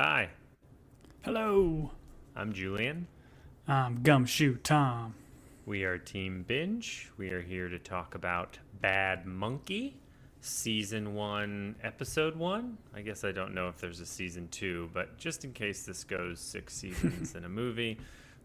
Hi, Hello, I'm Julian. I'm Gumshoe Tom. We are Team Binge. We are here to talk about Bad Monkey, Season 1, Episode 1. I guess I don't know if there's a Season 2, but just in case this goes 6 seasons in a movie,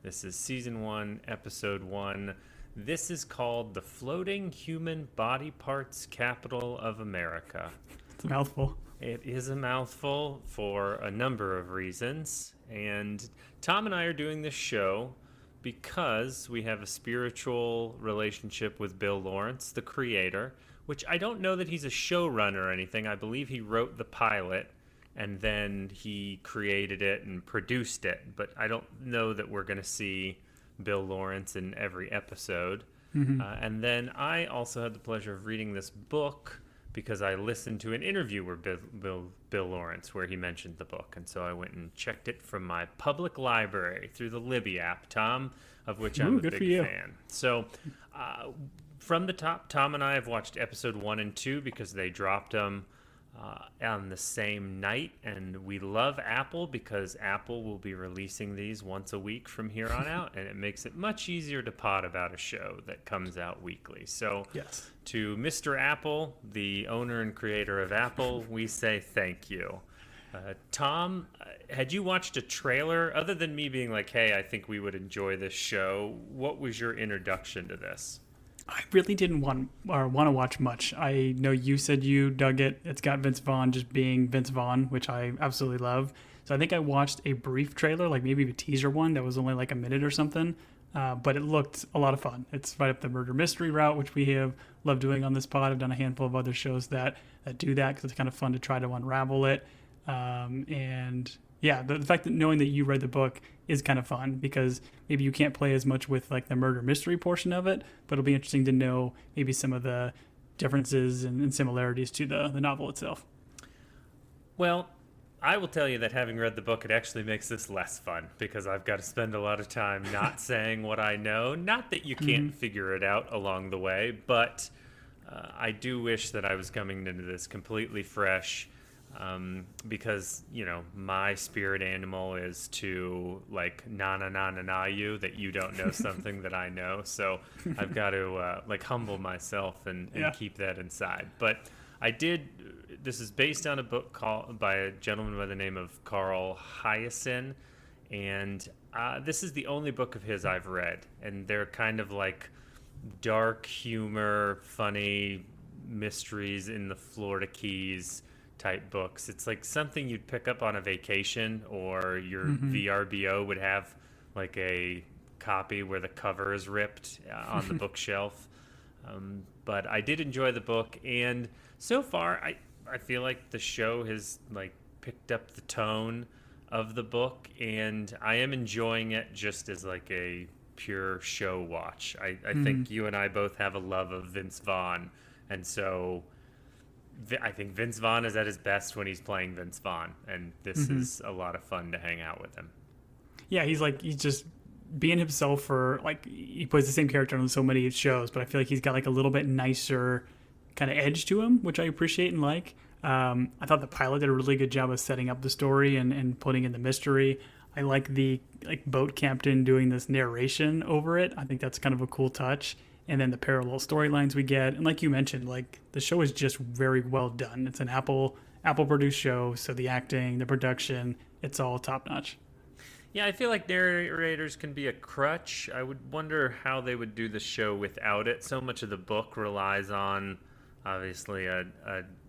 this is Season 1, Episode 1. This is called The Floating Human Body Parts Capital of America. It's a mouthful. It is a mouthful for a number of reasons. And Tom and I are doing this show because we have a spiritual relationship with Bill Lawrence, the creator, which I don't know that he's a showrunner or anything. I believe he wrote the pilot and then he created it and produced it. But I don't know that we're going to see Bill Lawrence in every episode. And then I also had the pleasure of reading this book because I listened to an interview where Bill Lawrence, where he mentioned the book. And so I went and checked it from my public library through the Libby app, Tom, of which I'm a Good big for you. fan. So from the top, Tom and I have watched episode 1 and 2 because they dropped them on the same night. And we love Apple because Apple will be releasing these once a week from here on out. And it makes it much easier to pod about a show that comes out weekly. So Yes. to Mr. Apple, the owner and creator of Apple, we say thank you. Tom, had you watched a trailer? Other than me being like, hey, I think we would enjoy this show, what was your introduction to this? I really didn't want to watch much. I know you said you dug it. It's got Vince Vaughn just being Vince Vaughn, which I absolutely love. So I think I watched a brief trailer, like maybe a teaser one that was only like a minute or something. But it looked a lot of fun. It's right up the murder mystery route, which we have loved doing on this pod. I've done a handful of other shows that do that because it's kind of fun to try to unravel it. And yeah, the fact that knowing that you read the book is kind of fun because maybe you can't play as much with like the murder mystery portion of it, but it'll be interesting to know maybe some of the differences and similarities to the novel itself. Well, I will tell you that having read the book, it actually makes this less fun because I've got to spend a lot of time not saying what I know. Not that you can't figure it out along the way, but I do wish that I was coming into this completely fresh. Because my spirit animal is to like na you that you don't know something that I know, so I've got to like humble myself and keep that inside. But I did. This is based on a book called by a gentleman by the name of Carl Hyacin, and this is the only book of his I've read, and they're kind of like dark humor, funny mysteries in the Florida Keys type books. It's like something you'd pick up on a vacation, or your VRBO would have like a copy where the cover is ripped on the bookshelf. But I did enjoy the book, and so far I feel like the show has like picked up the tone of the book, and I am enjoying it just as like a pure show watch. I think you and I both have a love of Vince Vaughn, and so I think Vince Vaughn is at his best when he's playing Vince Vaughn, and this is a lot of fun to hang out with him. Yeah, he's just being himself for like he plays the same character on so many shows, but I feel like he's got like a little bit nicer kind of edge to him, which I appreciate and like. I thought the pilot did a really good job of setting up the story and putting in the mystery. I like the boat captain doing this narration over it. I think that's kind of a cool touch. And then the parallel storylines we get, and like you mentioned, like the show is just very well done. It's an Apple produced show, so the acting, the production, it's all top notch. Yeah, I feel like narrators can be a crutch. I would wonder how they would do the show without it. So much of the book relies on obviously a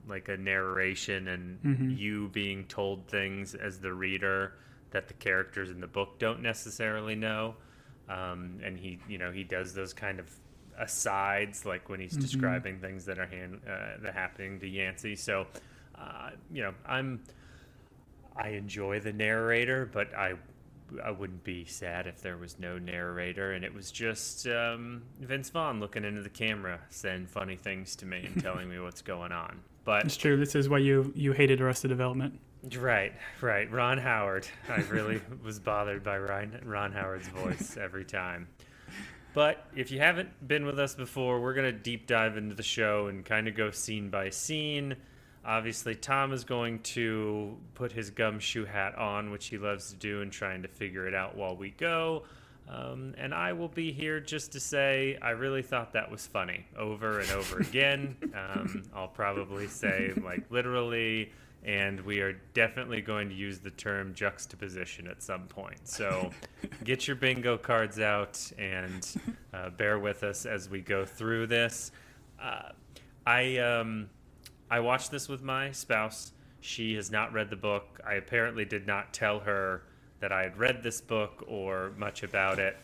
like a narration and you being told things as the reader that the characters in the book don't necessarily know. And he does those kind of asides, like when he's describing things that are that happening to Yancey. So, I enjoy the narrator, but I wouldn't be sad if there was no narrator and it was just Vince Vaughn looking into the camera, saying funny things to me and telling me what's going on. But It's true. This is why you hated Arrested Development. right. Ron Howard. I really was bothered by Ron Howard's voice every time. But if you haven't been with us before, we're going to deep dive into the show and kind of go scene by scene. Obviously, Tom is going to put his gumshoe hat on, which he loves to do, and trying to figure it out while we go. And I will be here just to say I really thought that was funny over and over again. I'll probably say, like, literally, and we are definitely going to use the term juxtaposition at some point. So get your bingo cards out and bear with us as we go through this. I watched this with my spouse. She has not read the book. I apparently did not tell her that I had read this book or much about it.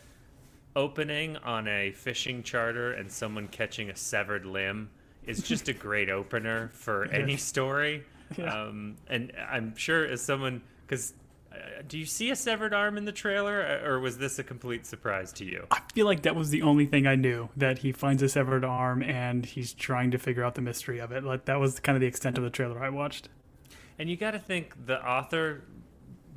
Opening on a fishing charter and someone catching a severed limb is just a great opener for any story. Yeah. And I'm sure as someone, because do you see a severed arm in the trailer, or was this a complete surprise to you? I feel like that was the only thing I knew, that he finds a severed arm and he's trying to figure out the mystery of it. Like, that was kind of the extent of the trailer I watched. And you got to think the author,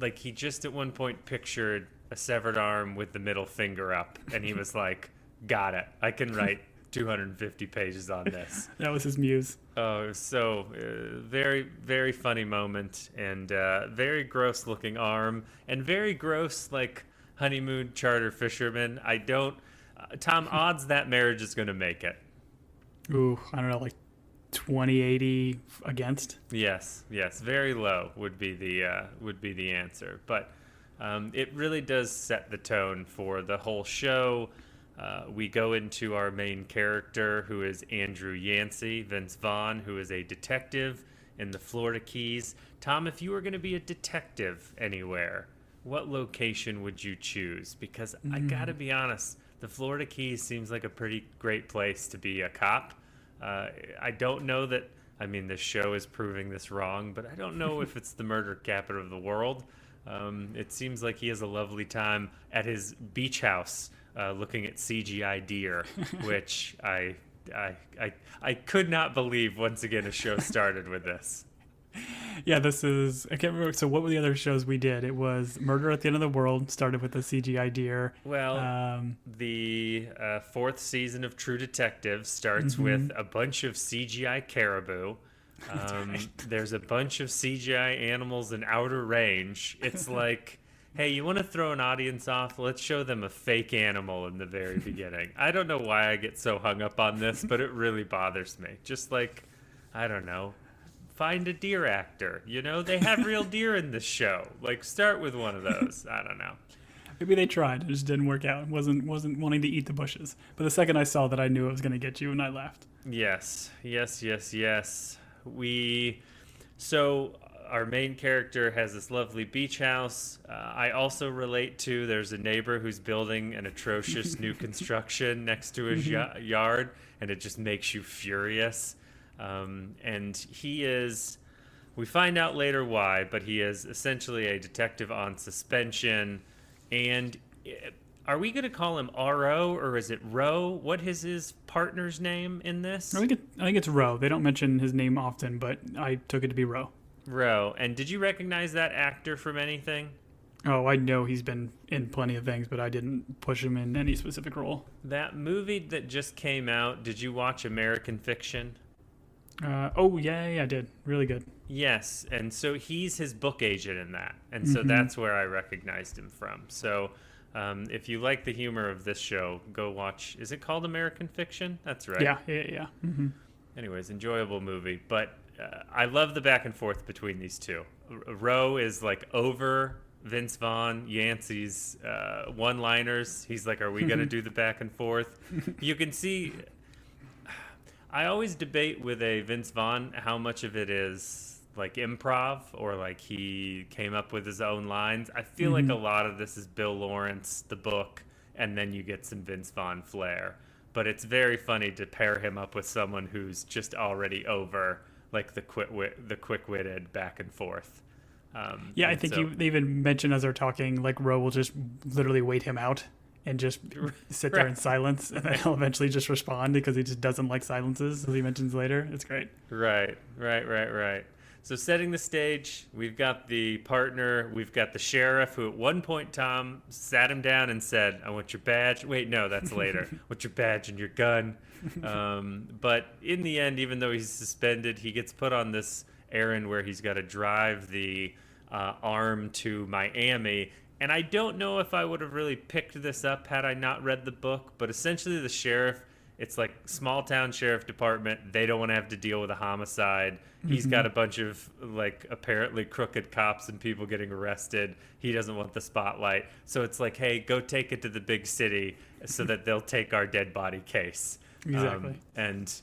like, he just at one point pictured a severed arm with the middle finger up, and he was like, got it. I can write 250 pages on this. That was his muse. Oh, it was so very, very funny moment, and very gross looking arm, and very gross, like, honeymoon charter fisherman. I don't, Tom, odds that marriage is going to make it. Ooh, I don't know, like 2080 against. Yes, very low would be the answer, but it really does set the tone for the whole show. We go into our main character, who is Andrew Yancey, Vince Vaughn, who is a detective in the Florida Keys. Tom, if you were going to be a detective anywhere, what location would you choose? Because I got to be honest, the Florida Keys seems like a pretty great place to be a cop. I don't know that, I mean, this show is proving this wrong, but I don't know if it's the murder capital of the world. It seems like he has a lovely time at his beach house looking at CGI deer, which I could not believe once again a show started with this. Yeah, this is, I can't remember. So what were the other shows we did? It was Murder at the End of the World, started with the CGI deer. Well, the fourth season of True Detective starts with a bunch of CGI caribou. There's a bunch of CGI animals in Outer Range. It's like, hey, you want to throw an audience off? Let's show them a fake animal in the very beginning. I don't know why I get so hung up on this, but it really bothers me. Just like, I don't know, find a deer actor. You know, they have real deer in this show. Like, start with one of those. I don't know. Maybe they tried. It just didn't work out. Wasn't wanting to eat the bushes. But the second I saw that, I knew it was going to get you, and I laughed. Yes. So our main character has this lovely beach house. I also relate to, there's a neighbor who's building an atrocious new construction next to his yard, and it just makes you furious. And he is, we find out later why, but he is essentially a detective on suspension. And are we going to call him R.O. or is it Ro? What is his partner's name in this? I think it's Ro. They don't mention his name often, but I took it to be Ro. Ro. And did you recognize that actor from anything? Oh, I know he's been in plenty of things, but I didn't push him in any specific role. That movie that just came out, did you watch American Fiction? Oh, yeah, I did. Really good. Yes, and so he's his book agent in that. And so that's where I recognized him from. So if you like the humor of this show, go watch. Is it called American Fiction? That's right. Yeah. Mm-hmm. Anyways, enjoyable movie. But I love the back and forth between these two. Ro is like over Vince Vaughn, Yancey's one-liners. He's like, are we going to do the back and forth? You can see, I always debate with a Vince Vaughn how much of it is like improv or like he came up with his own lines. I feel like a lot of this is Bill Lawrence, the book, and then you get some Vince Vaughn flair. But it's very funny to pair him up with someone who's just already over like the quick-witted back and forth. Yeah, I think they even mentioned as they're talking, like Ro will just literally wait him out and just sit there in silence, and then he'll eventually just respond because he just doesn't like silences, as he mentions later. It's great. Right. So setting the stage, we've got the partner, we've got the sheriff, who at one point, Tom, sat him down and said, I want your badge. Wait, no, that's later. I want your badge and your gun. But in the end, even though he's suspended, he gets put on this errand where he's got to drive the arm to Miami. And I don't know if I would have really picked this up had I not read the book, but essentially the sheriff, it's like small town sheriff department. They don't want to have to deal with a homicide. He's got a bunch of like apparently crooked cops and people getting arrested. He doesn't want the spotlight. So it's like, hey, go take it to the big city so that they'll take our dead body case. Exactly. And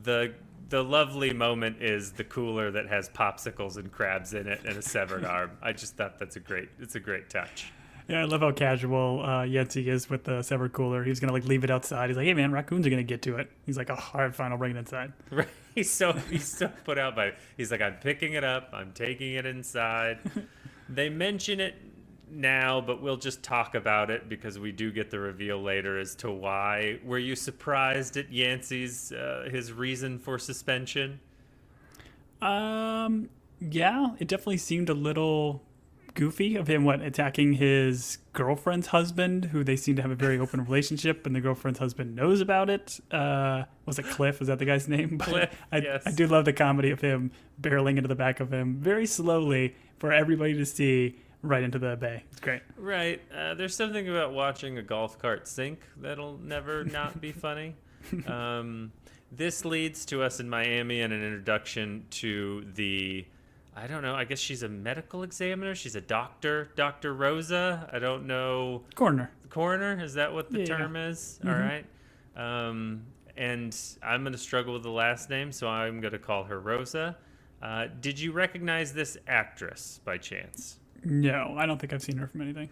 the lovely moment is the cooler that has popsicles and crabs in it and a severed arm. I just thought it's a great touch. Yeah, I love how casual Yancey is with the severed cooler. He's gonna like leave it outside. He's like, "Hey man, raccoons are gonna get to it." He's like, "Oh, all right, fine, I'll bring it inside." Right. He's so put out by it. He's like, I'm picking it up. I'm taking it inside. They mention it now, but we'll just talk about it because we do get the reveal later as to why. Were you surprised at Yancey's his reason for suspension? Yeah, it definitely seemed a little goofy of him attacking his girlfriend's husband, who they seem to have a very open relationship, and the girlfriend's husband knows about it. Was it Cliff? Is that the guy's name? Cliff, yes. I do love the comedy of him barreling into the back of him very slowly for everybody to see right into the bay. It's great. Right. There's something about watching a golf cart sink that'll never not be funny. This leads to us in Miami and an introduction to the, I don't know, I guess she's a medical examiner. She's a doctor. Dr. Rosa. I don't know. Coroner. Coroner? Is that what the term is? Mm-hmm. All right. And I'm going to struggle with the last name, so I'm going to call her Rosa. Did you recognize this actress by chance? No, I don't think I've seen her from anything.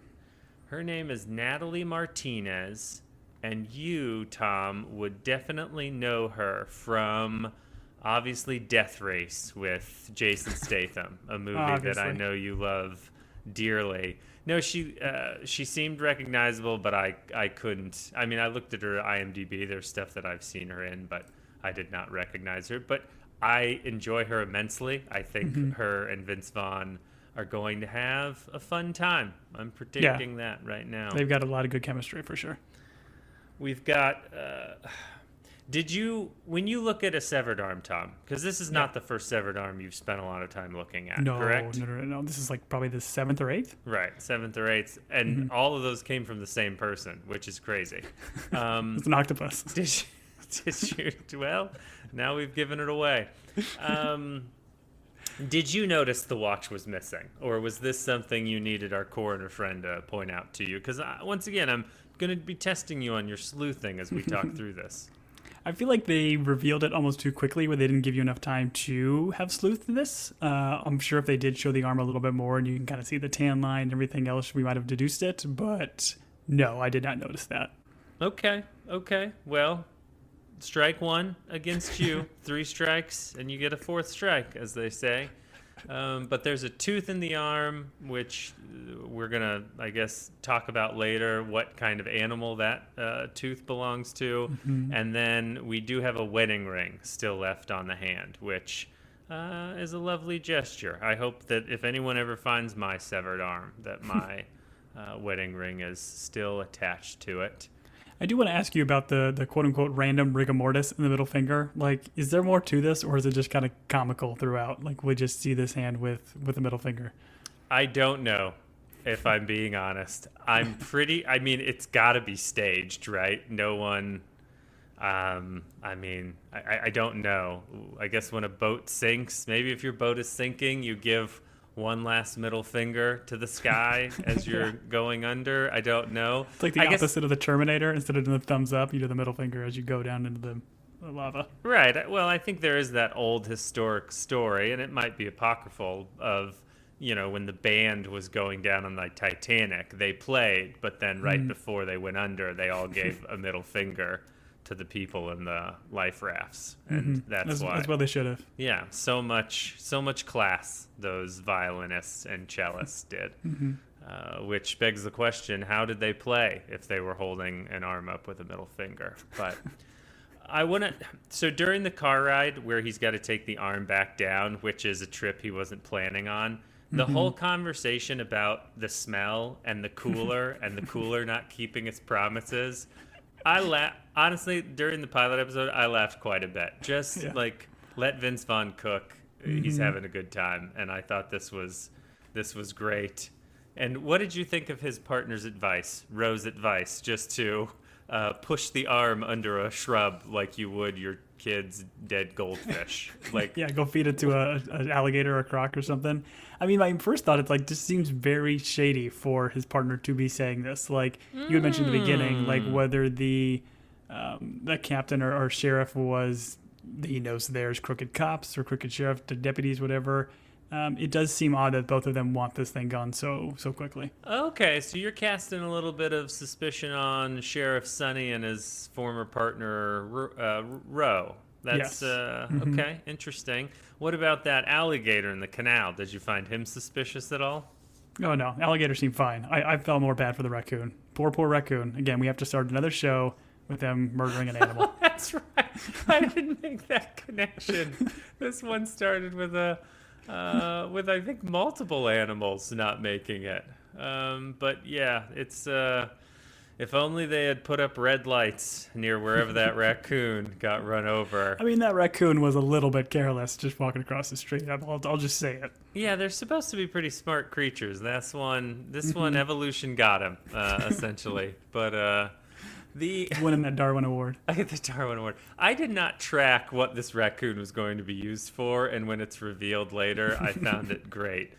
Her name is Natalie Martinez, and you, Tom, would definitely know her from, obviously, Death Race with Jason Statham, a movie that I know you love dearly. No, she seemed recognizable, but I couldn't. I mean, I looked at her IMDb. There's stuff that I've seen her in, but I did not recognize her. But I enjoy her immensely. I think her and Vince Vaughn are going to have a fun time. I'm predicting that right now. They've got a lot of good chemistry for sure. We've got... when you look at a severed arm, Tom, because this is not the first severed arm you've spent a lot of time looking at, correct? No. This is like probably the 7th or 8th. Right, 7th or 8th. And all of those came from the same person, which is crazy. It's an octopus. Well, now we've given it away. Did you notice the watch was missing? Or was this something you needed our coroner friend to point out to you? Because once again, I'm going to be testing you on your sleuthing as we talk through this. I feel like they revealed it almost too quickly where they didn't give you enough time to have sleuthed this. I'm sure if they did show the arm a little bit more and you can kind of see the tan line and everything else, we might have deduced it. But no, I did not notice that. Okay. Well, strike one against you. 3 strikes and you get a 4th strike, as they say. But there's a tooth in the arm, which we're going to, I guess, talk about later, what kind of animal that tooth belongs to. And then we do have a wedding ring still left on the hand, which is a lovely gesture. I hope that if anyone ever finds my severed arm, that my wedding ring is still attached to it. I do want to ask you about the quote-unquote random rigor mortis in the middle finger. Like, is there more to this, or is it just kind of comical throughout? Like, we just see this hand with the middle finger. I don't know, if I'm being honest. I mean, it's got to be staged, right? No one... I don't know. I guess when a boat sinks, maybe if your boat is sinking, you give one last middle finger to the sky as you're going under. I don't know. It's like the opposite of the Terminator. Instead of doing the thumbs up, you do the middle finger as you go down into the lava. Right. Well, I think there is that old historic story, and it might be apocryphal, of, when the band was going down on the Titanic, they played, but then right before they went under, they all gave a middle finger to the people in the life rafts, and that's why. That's what they should have. Yeah, so much class those violinists and cellists did, which begs the question: how did they play if they were holding an arm up with a middle finger? But So during the car ride where he's got to take the arm back down, which is a trip he wasn't planning on. The whole conversation about the smell and the cooler and the cooler not keeping its promises. Honestly, during the pilot episode, I laughed quite a bit. Like, let Vince Vaughn cook. he's having a good time. And I thought this was great. And what did you think of his partner's advice, Rose's advice, just to push the arm under a shrub like you would your kid's dead goldfish? Like, Yeah, go feed it to an alligator or a croc or something. I mean, my first thought, it's like, this seems very shady for his partner to be saying this. Like, you had mentioned in the beginning, like, whether the captain or sheriff was, he knows there's crooked cops or crooked sheriff, the deputies, whatever. It does seem odd that both of them want this thing gone so quickly. okay, so you're casting a little bit of suspicion on Sheriff Sonny and his former partner, Roe. That's, Yes. okay, interesting. What about that alligator in the canal? Did you find him suspicious at all? Oh, no. Alligators seem fine. I felt more bad for the raccoon. Poor raccoon. Again, we have to start another show with them murdering an animal. That's right. I didn't make that connection. This one started with with I think multiple animals not making it. But yeah, it's if only they had put up red lights near wherever that raccoon got run over. I mean, that raccoon was a little bit careless just walking across the street. I'll just say it. Yeah, they're supposed to be pretty smart creatures. This one evolution got him essentially. But winning that Darwin Award. I get the Darwin Award. I did not track what this raccoon was going to be used for, and when it's revealed later, I found it great.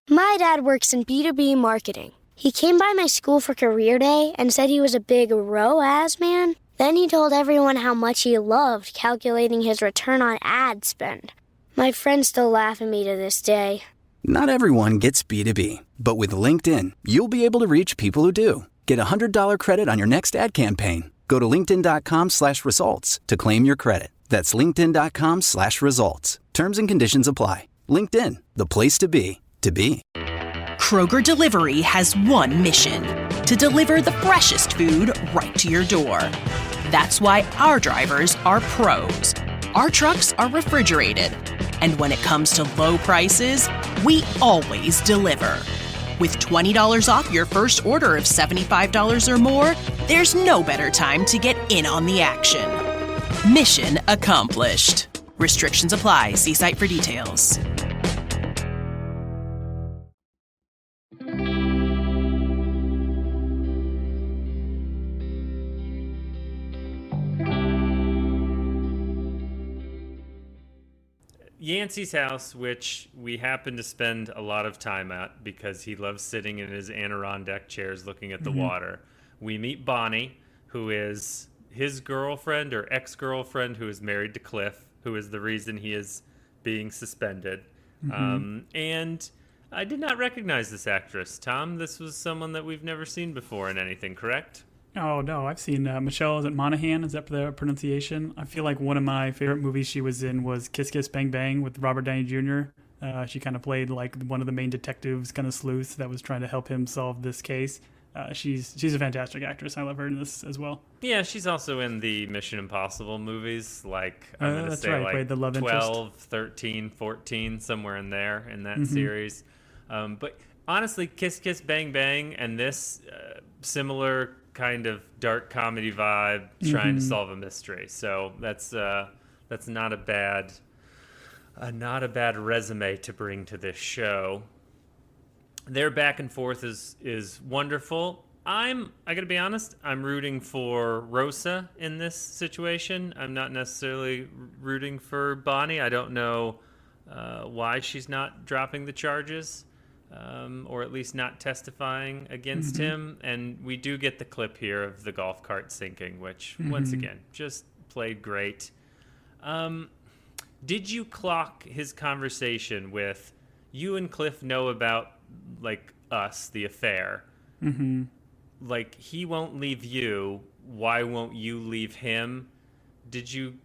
My dad works in B2B marketing. He came by my school for career day and said he was a big ROAS man. Then he told everyone how much he loved calculating his return on ad spend. My friends still laugh at me to this day. Not everyone gets B2B, but with LinkedIn, you'll be able to reach people who do. Get a $100 credit on your next ad campaign. Go to linkedin.com/results to claim your credit. That's linkedin.com/results. Terms and conditions apply. LinkedIn, the place to be, to be. Kroger Delivery has one mission: to deliver the freshest food right to your door. That's why our drivers are pros. Our trucks are refrigerated. And when it comes to low prices, we always deliver. With $20 off your first order of $75 or more, there's no better time to get in on the action. Mission accomplished. Restrictions apply. See site for details. Yancey's house, which we happen to spend a lot of time at because he loves sitting in his Adirondack chairs looking at the water. We meet Bonnie, who is his girlfriend or ex-girlfriend who is married to Cliff, who is the reason he is being suspended. And I did not recognize this actress. Tom, this was someone that we've never seen before in anything, correct? Oh, no, I've seen Michelle, is it Monaghan? Is that the pronunciation? I feel like one of my favorite movies she was in was Kiss Kiss Bang Bang with Robert Downey Jr. She kind of played like one of the main detectives, kind of sleuths that was trying to help him solve this case. She's a fantastic actress. I love her in this as well. Yeah, she's also in the Mission Impossible movies, like I'm going to say right, like played the love 12, 13, 14, somewhere in there in that series. But honestly, Kiss Kiss Bang Bang and this similar kind of dark comedy vibe, trying to solve a mystery. So that's not a bad resume to bring to this show. Their back and forth is wonderful. I gotta be honest, I'm rooting for Rosa in this situation. I'm not necessarily rooting for Bonnie. I don't know why she's not dropping the charges. Or at least not testifying against him. And we do get the clip here of the golf cart sinking, which, once again, just played great. Did you clock his conversation with, you and Cliff know about, like, us, the affair? Like, he won't leave you. Why won't you leave him? Did you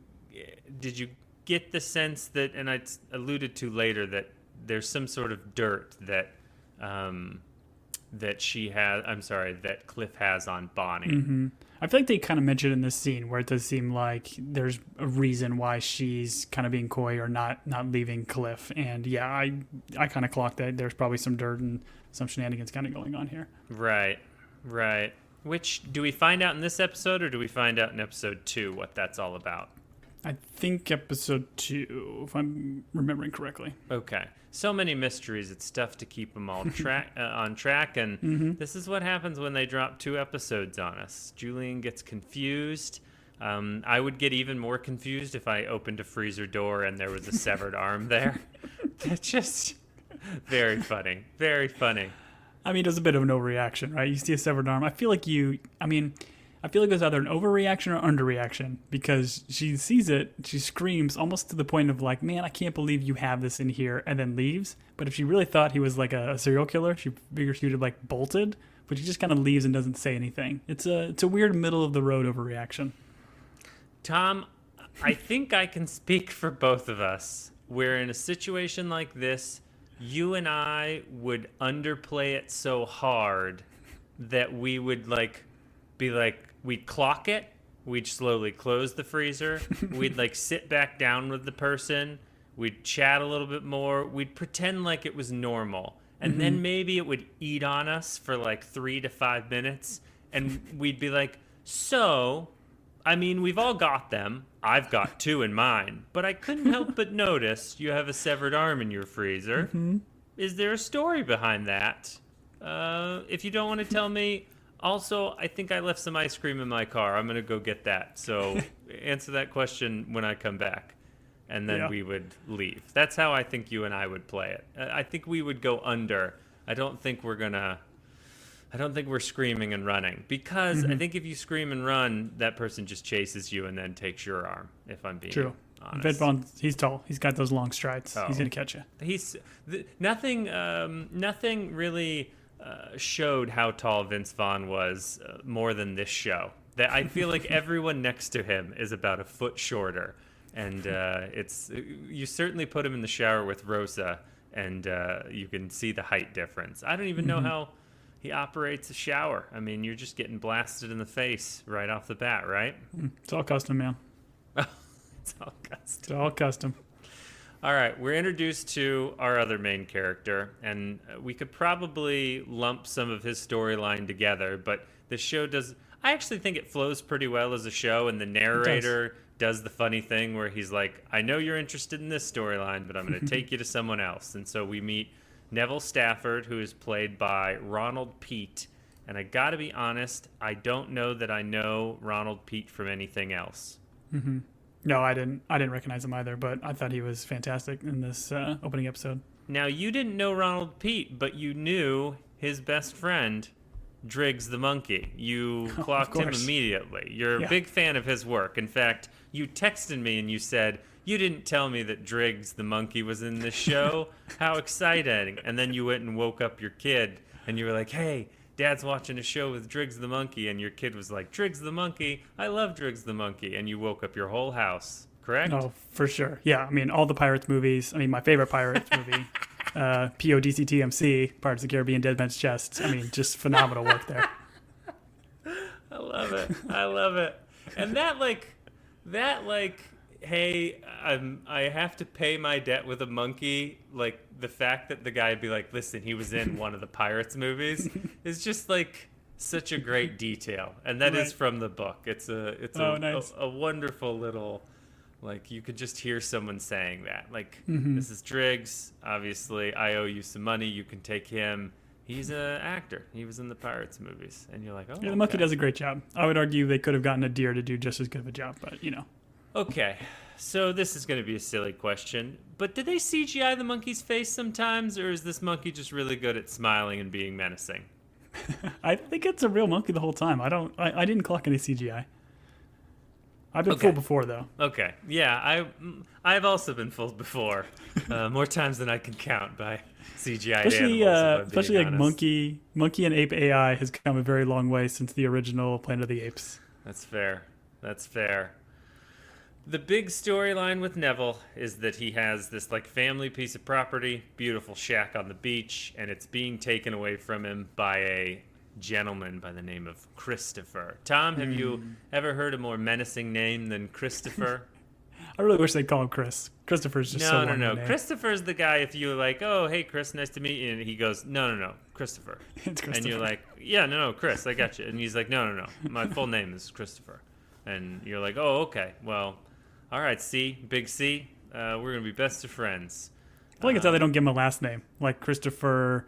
get the sense that, and I alluded to later, that there's some sort of dirt that that Cliff has on Bonnie. I feel like they kind of mentioned in this scene where it does seem like there's a reason why she's kind of being coy or not leaving Cliff. And yeah, I kind of clocked that there's probably some dirt and some shenanigans kind of going on here. Right. Which, do we find out in this episode, or do we find out in episode 2 what that's all about? I think episode 2, if I'm remembering correctly. Okay. So many mysteries. It's tough to keep them all on track. And this is what happens when they drop 2 episodes on us. Julian gets confused. I would get even more confused if I opened a freezer door and there was a severed arm there. It's just very funny. Very funny. I mean, it was a bit of an overreaction, right? You see a severed arm. I feel like it was either an overreaction or underreaction, because she sees it, she screams almost to the point of like, man, I can't believe you have this in here, and then leaves. But if she really thought he was like a serial killer, she figured she would have like bolted, but she just kind of leaves and doesn't say anything. It's a weird middle of the road overreaction. Tom, I think I can speak for both of us. Where in a situation like this, you and I would underplay it so hard that we would be like, we'd clock it, we'd slowly close the freezer, we'd sit back down with the person, we'd chat a little bit more, we'd pretend like it was normal, and then maybe it would eat on us for 3 to 5 minutes, and we'd be like, so, I mean, we've all got them. I've got 2 in mine, but I couldn't help but notice you have a severed arm in your freezer. Is there a story behind that? If you don't want to tell me, also, I think I left some ice cream in my car. I'm going to go get that. So answer that question when I come back, and then we would leave. That's how I think you and I would play it. I think we would go under. I don't think we're screaming and running, because I think if you scream and run, that person just chases you and then takes your arm, if I'm being honest. Vince Vaughn, he's tall. He's got those long strides. He's going to catch you. Nothing really showed how tall Vince Vaughn was more than this show. That I feel like everyone next to him is about a foot shorter. And you certainly put him in the shower with Rosa, and you can see the height difference. I don't even know how he operates a shower. I mean, you're just getting blasted in the face right off the bat, right? It's all custom, man. It's all custom. It's all custom. All right, we're introduced to our other main character, and we could probably lump some of his storyline together, but the show does... I actually think it flows pretty well as a show, and the narrator does the funny thing where he's like, I know you're interested in this storyline, but I'm going to take you to someone else. And so we meet Neville Stafford, who is played by Ronald Pete. And I got to be honest, I don't know that I know Ronald Pete from anything else. No, I didn't recognize him either, but I thought he was fantastic in this opening episode. Now, you didn't know Ronald Pete, but you knew his best friend, Driggs the monkey. You clocked him immediately. You're a big fan of his work. In fact, you texted me and you said, you didn't tell me that Driggs the monkey was in this show. How exciting. And then you went and woke up your kid and you were like, hey, Dad's watching a show with Driggs the monkey. And your kid was like, Driggs the monkey? I love Driggs the monkey. And you woke up your whole house, correct? Oh, for sure. Yeah, I mean, all the Pirates movies. I mean, my favorite Pirates movie, PODCTMC, Pirates of the Caribbean, Dead Man's Chest. I mean, just phenomenal work there. I love it. I love it. And that hey, I have to pay my debt with a monkey. Like, the fact that the guy would be like, listen, he was in one of the Pirates movies is just such a great detail. And that is from the book. It's nice. a wonderful little, you could just hear someone saying that. This is Driggs. Obviously, I owe you some money. You can take him. He's an actor. He was in the Pirates movies. And you're like, oh, yeah, the monkey does a great job. I would argue they could have gotten a deer to do just as good of a job, but Okay, so this is going to be a silly question, but did they CGI the monkey's face sometimes, or is this monkey just really good at smiling and being menacing? I think it's a real monkey the whole time. I didn't clock any CGI. I've been fooled before, though. Okay, yeah, I've also been fooled before, more times than I can count by CGI animals. Especially monkey and ape AI has come a very long way since the original Planet of the Apes. That's fair. The big storyline with Neville is that he has this family piece of property, beautiful shack on the beach, and it's being taken away from him by a gentleman by the name of Christopher. Tom, have you ever heard a more menacing name than Christopher? I really wish they'd call him Chris. Christopher's just so long. No. Christopher's the guy if you're like, oh, hey, Chris, nice to meet you. And he goes, no. Christopher. It's Christopher. And you're like, yeah, no, Chris, I got you. And he's like, no, my full name is Christopher. And you're like, oh, okay, well, all right, Big C, we're going to be best of friends. I feel like it's how they don't give him a last name, like Christopher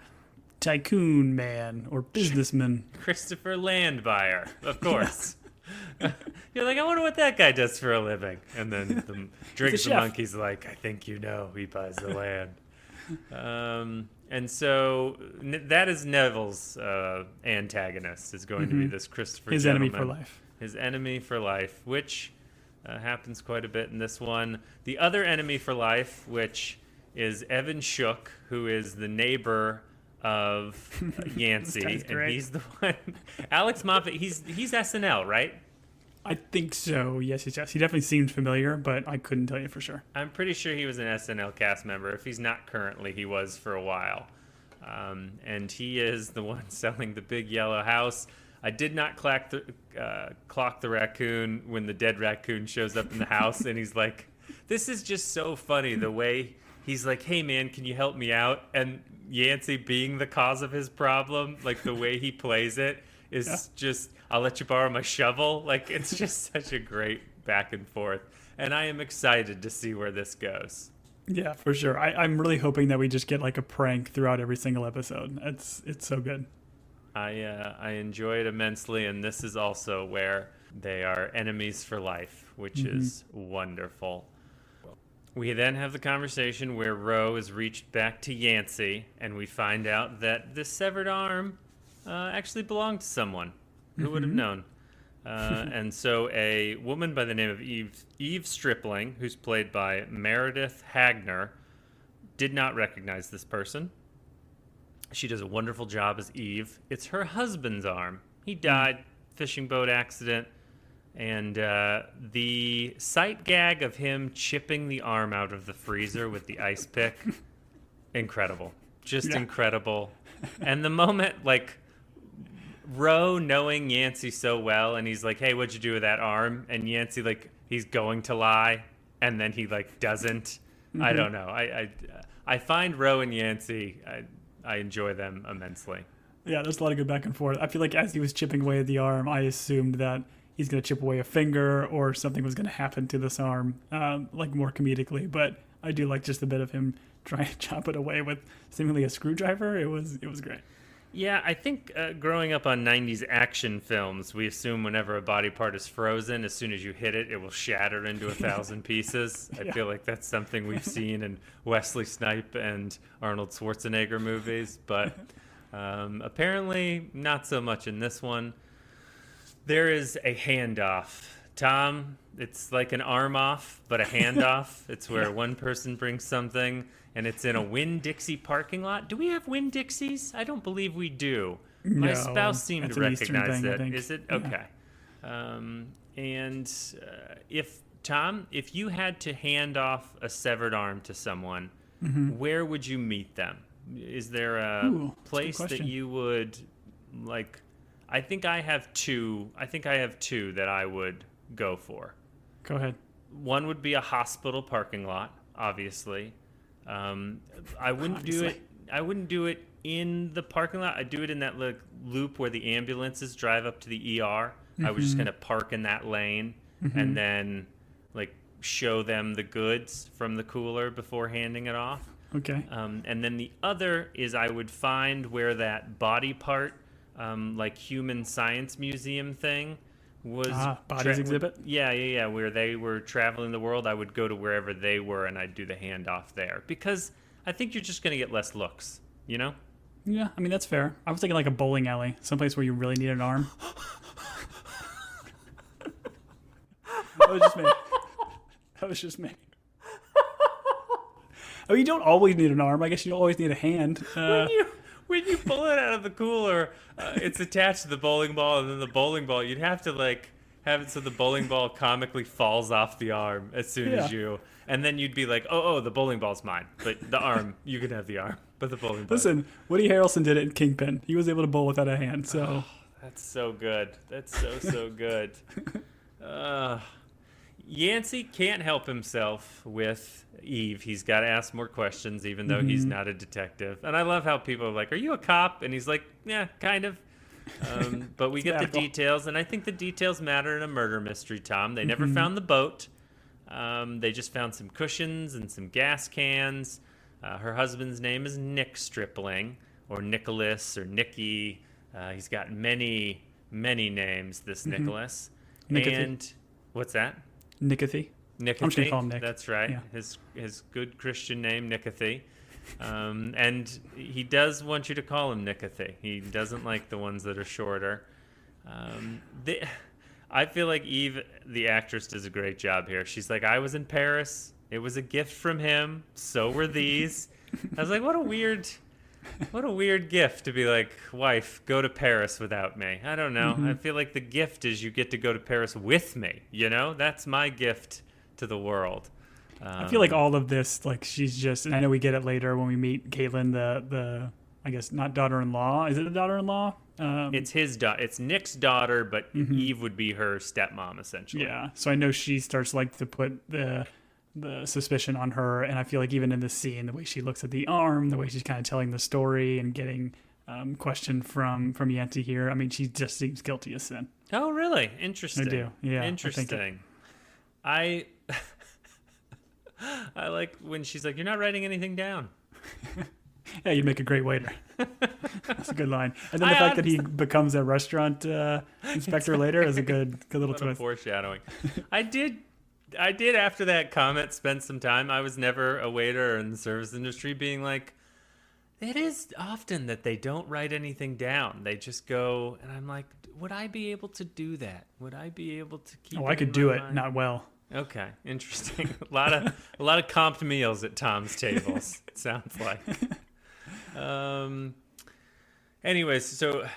Tycoon Man or Businessman. Christopher Landbuyer, of course. You're like, I wonder what that guy does for a living. And then the Driggs the monkey's like, I think you know, he buys the land. And so that is Neville's antagonist, is going to be this Christopher His gentleman. enemy for life. His enemy for life, which happens quite a bit in this one. The other enemy for life, which is Evan Shook, who is the neighbor of Yancey. And he's the one. Alex Moffat, he's SNL, right? I think so. Yes. He definitely seemed familiar, but I couldn't tell you for sure. I'm pretty sure he was an SNL cast member. If he's not currently, he was for a while. And he is the one selling the big yellow house. I did not clock the raccoon when the dead raccoon shows up in the house, and he's like, this is just so funny, the way he's like, hey, man, can you help me out? And Yancey being the cause of his problem, like the way he plays it is just, I'll let you borrow my shovel. Like, it's just such a great back and forth. And I am excited to see where this goes. Yeah, for sure. I'm really hoping that we just get like a prank throughout every single episode. It's so good. I enjoy it immensely, and this is also where they are enemies for life, which is wonderful. We then have the conversation where Ro is reached back to Yancey, and we find out that this severed arm actually belonged to someone. Who would have known? And so a woman by the name of Eve Stripling, who's played by Meredith Hagner, did not recognize this person. She does a wonderful job as Eve. It's her husband's arm. He died, fishing boat accident. And the sight gag of him chipping the arm out of the freezer with the ice pick, incredible. Just incredible. And the moment, like, Ro knowing Yancey so well, and he's like, hey, what'd you do with that arm? And Yancey, like, he's going to lie, and then he, like, doesn't. I don't know. I find Ro and Yancey, I enjoy them immensely. Yeah, there's a lot of good back and forth. I feel like as he was chipping away at the arm, I assumed that he's going to chip away a finger or something was going to happen to this arm, like more comedically. But I do like just a bit of him trying to chop it away with seemingly a screwdriver. It was great. Yeah, I think growing up on 90s action films, we assume whenever a body part is frozen, as soon as you hit it, it will shatter into 1,000 pieces. I feel like that's something we've seen in Wesley Snipes and Arnold Schwarzenegger movies, but apparently not so much in this one. There is a handoff. Tom, it's like an arm off, but a handoff. It's where one person brings something, and it's in a Winn-Dixie parking lot. Do we have Winn-Dixies? I don't believe we do. My spouse seemed to recognize it. Is it? Okay. And if you had to hand off a severed arm to someone, where would you meet them? Is there a place that you would, like, I think I have two that I would go for. Go ahead. One would be a hospital parking lot, obviously. I wouldn't do it in the parking lot. I'd do it in that loop where the ambulances drive up to the ER. I would just kind of park in that lane and then like show them the goods from the cooler before handing it off. Okay. And then the other is I would find where that body part, like human science museum thing was. Bodies exhibit? Yeah. Where they were traveling the world, I would go to wherever they were and I'd do the handoff there. Because I think you're just going to get less looks, you know? Yeah, I mean, that's fair. I was thinking like a bowling alley, someplace where you really need an arm. That was just me. Oh, you don't always need an arm. I guess you don't always need a hand. When you pull it out of the cooler, it's attached to the bowling ball, and then the bowling ball, you'd have to like have it so the bowling ball comically falls off the arm as soon as you, and then you'd be like, oh, the bowling ball's mine, but the arm, you can have the arm, but the bowling ball. Listen, Woody Harrelson did it in Kingpin. He was able to bowl without a hand, so. That's so good. That's so good. Yancey can't help himself with Eve. He's got to ask more questions, even though he's not a detective. And I love how people are like, "Are you a cop?" And he's like, "Yeah, kind of." But we get the details, and I think the details matter in a murder mystery, Tom. They never found the boat. They just found some cushions and some gas cans. Her husband's name is Nick Stripling, or Nicholas, or Nicky. He's got many, many names, this Nicholas. Nickathy. And what's that? Nickathy. Nickathy. I'm just gonna call him Nick. That's right. Yeah. His good Christian name, Nickathy. And he does want you to call him Nickathy. He doesn't like the ones that are shorter. I feel like Eve, the actress, does a great job here. She's like, I was in Paris. It was a gift from him. So were these. I was like, what a weird gift to be like, wife, go to Paris without me. I don't know. I feel like the gift is you get to go to Paris with me. You know, that's my gift to the world. I feel like all of this, like she's just, and I know we get it later when we meet Caitlin, the I guess not daughter-in-law. Is it a daughter-in-law? It's his it's Nick's daughter, but Eve would be her stepmom essentially. Yeah. So I know she starts like to put the suspicion on her, and I feel like even in this scene, the way she looks at the arm, the way she's kind of telling the story and getting questioned from Yancey here. I mean, she just seems guilty as sin. Oh, really? Interesting. I do. Yeah. Interesting. I like when she's like, "You're not writing anything down." Yeah, you'd make a great waiter. That's a good line. And then the fact that he becomes a restaurant inspector later is a good little twist. Foreshadowing. I did after that comment spend some time. I was never a waiter in the service industry, being like, it is often that they don't write anything down. They just go, and I'm like, would I be able to do that? Would I be able to keep? Oh, I could do it, not well. Okay, interesting. a lot of comped meals at Tom's tables. It sounds like. Anyways, so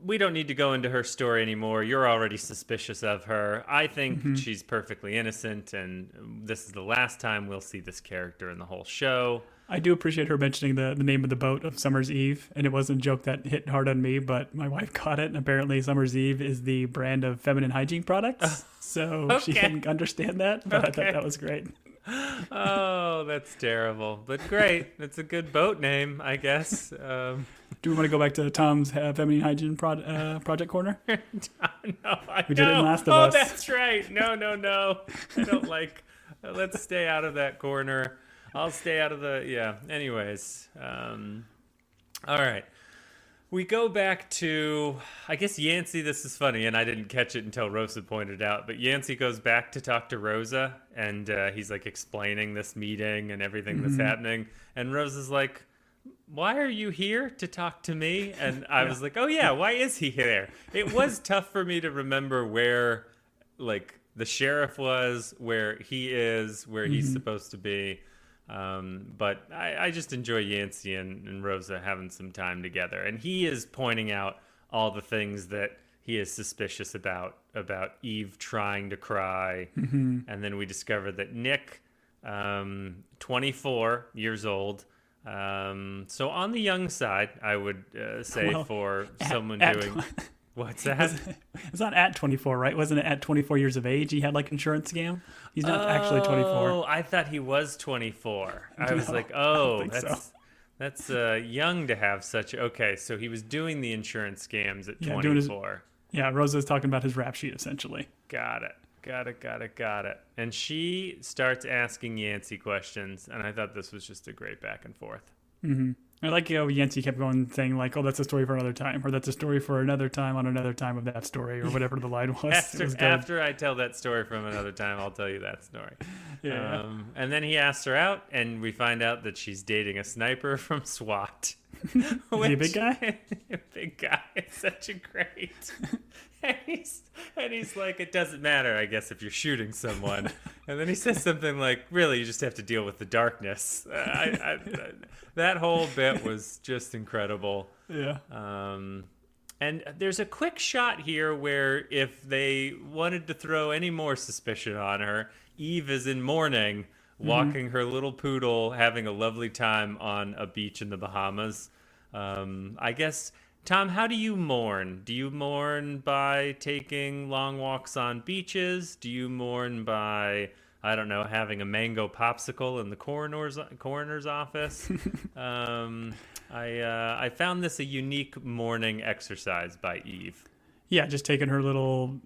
we don't need to go into her story anymore. You're already suspicious of her. I think she's perfectly innocent, and this is the last time we'll see this character in the whole show. I do appreciate her mentioning the name of the boat of Summer's Eve, and it wasn't a joke that hit hard on me, but my wife caught it, and apparently Summer's Eve is the brand of feminine hygiene products, so she didn't understand that, but I thought that was great. Oh, that's terrible, but great. It's a good boat name, I guess. Do we want to go back to Tom's feminine hygiene project corner? No, We did it in Last of Us. Oh, that's right. No. I don't like. Let's stay out of that corner. I'll stay out of the. Yeah. Anyways. All right. We go back to, I guess, Yancey. This is funny, and I didn't catch it until Rosa pointed out. But Yancey goes back to talk to Rosa, and he's like explaining this meeting and everything that's happening. And Rosa's like, "Why are you here to talk to me?" And I was like, "Oh yeah, why is he here?" It was tough for me to remember where, like, the sheriff was, where he is, where he's supposed to be. But I just enjoy Yancey and Rosa having some time together, and he is pointing out all the things that he is suspicious about Eve trying to cry. And then we discover that Nick, 24 years old, so on the young side, I would say, for someone doing what's that? It's not at 24, right? Wasn't it at 24 years of age he had like insurance scam? He's not actually 24. Oh, I thought he was 24. I was like, oh, that's young to have such. Okay, so he was doing the insurance scams at 24. Rosa's talking about his rap sheet essentially. Got it. And she starts asking Yancey questions, and I thought this was just a great back and forth. I like how Yancey kept going saying like, oh, that's a story for another time, or that's a story for another time on another time of that story, or whatever the line was. After I tell that story from another time, I'll tell you that story. Yeah. And then he asks her out, and we find out that she's dating a sniper from SWAT. Is he a big guy? Big guy. It's such a great. And he's like, it doesn't matter, I guess, if you're shooting someone. And then he says something like, really, you just have to deal with the darkness. That whole bit was just incredible. Yeah. And there's a quick shot here where if they wanted to throw any more suspicion on her, Eve is in mourning, walking her little poodle, having a lovely time on a beach in the Bahamas. I guess, Tom, how do you mourn? Do you mourn by taking long walks on beaches? Do you mourn by, I don't know, having a mango popsicle in the coroner's office? I found this a unique mourning exercise by Eve. Yeah, just taking her little,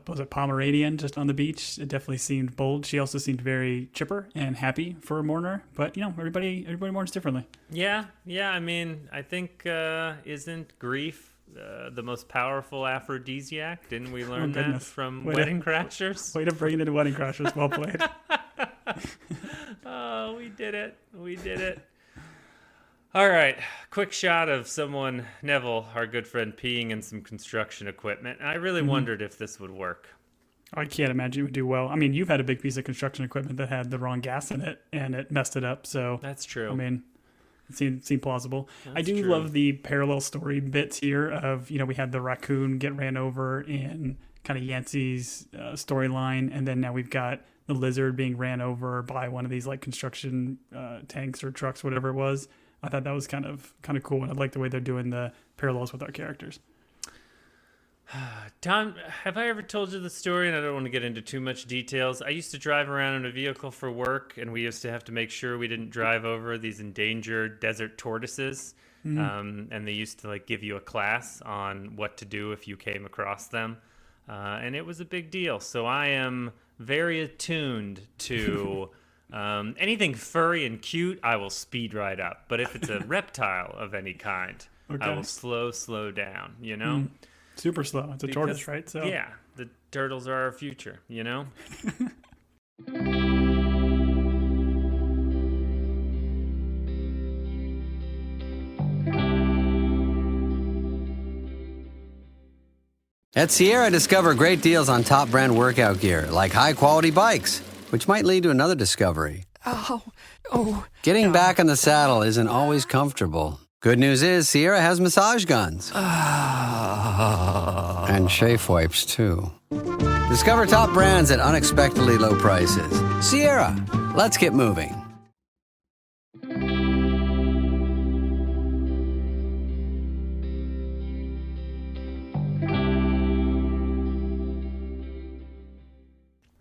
was it Pomeranian just on the beach? It definitely seemed bold. She also seemed very chipper and happy for a mourner. But, everybody mourns differently. Yeah. I mean, I think, isn't grief the most powerful aphrodisiac? Didn't we learn that from Wedding Crashers? Way to bring it into Wedding Crashers. Well played. Oh, we did it. All right, quick shot of someone, Neville, our good friend, peeing in some construction equipment. And I really wondered if this would work. I can't imagine it would do well. I mean, you've had a big piece of construction equipment that had the wrong gas in it, and it messed it up. So that's true. I mean, it seemed plausible. I do true. love the parallel story bits here of, we had the raccoon get ran over in kind of Yancey's storyline, and then now we've got the lizard being ran over by one of these like construction tanks or trucks, whatever it was. I thought that was kind of cool, and I like the way they're doing the parallels with our characters. Tom, have I ever told you the story? And I don't want to get into too much details. I used to drive around in a vehicle for work, and we used to have to make sure we didn't drive over these endangered desert tortoises. And they used to give you a class on what to do if you came across them. And it was a big deal. So I am very attuned to... anything furry and cute, I will speed right up. But if it's a reptile of any kind, okay, I will slow down, Super slow. It's a tortoise, right? So yeah, the turtles are our future, At Sierra, discover great deals on top brand workout gear, like high-quality bikes, which might lead to another discovery. Getting back on the saddle isn't always comfortable. Good news is Sierra has massage guns. And chafe wipes, too. Discover top brands at unexpectedly low prices. Sierra, let's get moving.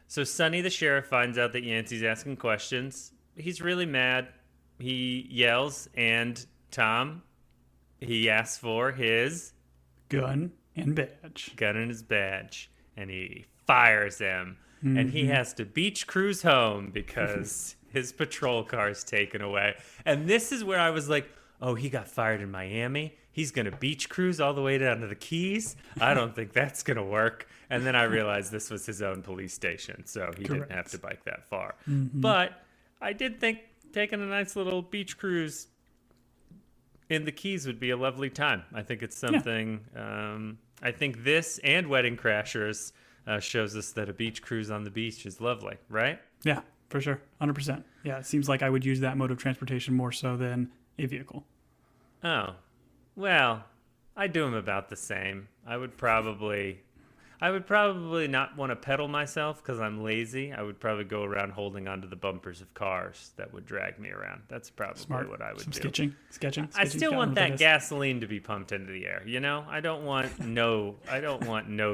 So Sonny the sheriff finds out that Yancey's asking questions. He's really mad. He yells, and Tom, he asks for his... gun and badge. Gun and his badge. And he fires him. Mm-hmm. And he has to beach cruise home because his patrol car is taken away. And this is where I was like, oh, he got fired in Miami? He's going to beach cruise all the way down to the Keys? I don't think that's going to work. And then I realized this was his own police station, so he didn't have to bike that far. Mm-hmm. But I did think taking a nice little beach cruise in the Keys would be a lovely time. I think it's something... I think this and Wedding Crashers shows us that a beach cruise on the beach is lovely, right? Yeah, for sure. 100%. Yeah, it seems like I would use that mode of transportation more so than a vehicle. Oh. Well, I do them about the same. I would probably not want to pedal myself because I'm lazy. I would probably go around holding onto the bumpers of cars that would drag me around. That's probably what I would do. Sketching. I still want that gasoline to be pumped into the air. I don't want no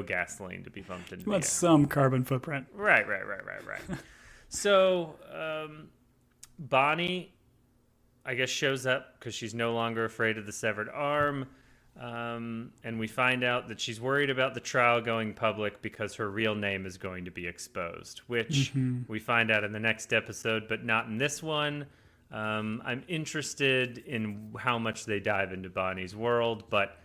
gasoline to be pumped into the air. You want some carbon footprint. Right. So, Bonnie, I guess, shows up because she's no longer afraid of the severed arm. And we find out that she's worried about the trial going public because her real name is going to be exposed, which we find out in the next episode, but not in this one. I'm interested in how much they dive into Bonnie's world, but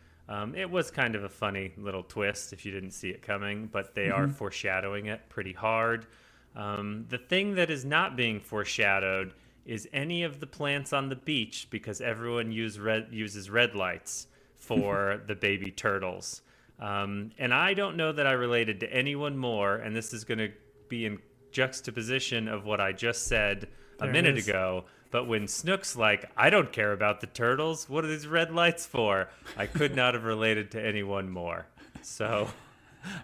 it was kind of a funny little twist if you didn't see it coming, but they are foreshadowing it pretty hard. The thing that is not being foreshadowed is any of the plants on the beach because everyone uses red lights for the baby turtles. And I don't know that I related to anyone more, and this is going to be in juxtaposition of what I just said a minute ago, but when Snook's like, I don't care about the turtles, what are these red lights for? I could not have related to anyone more. So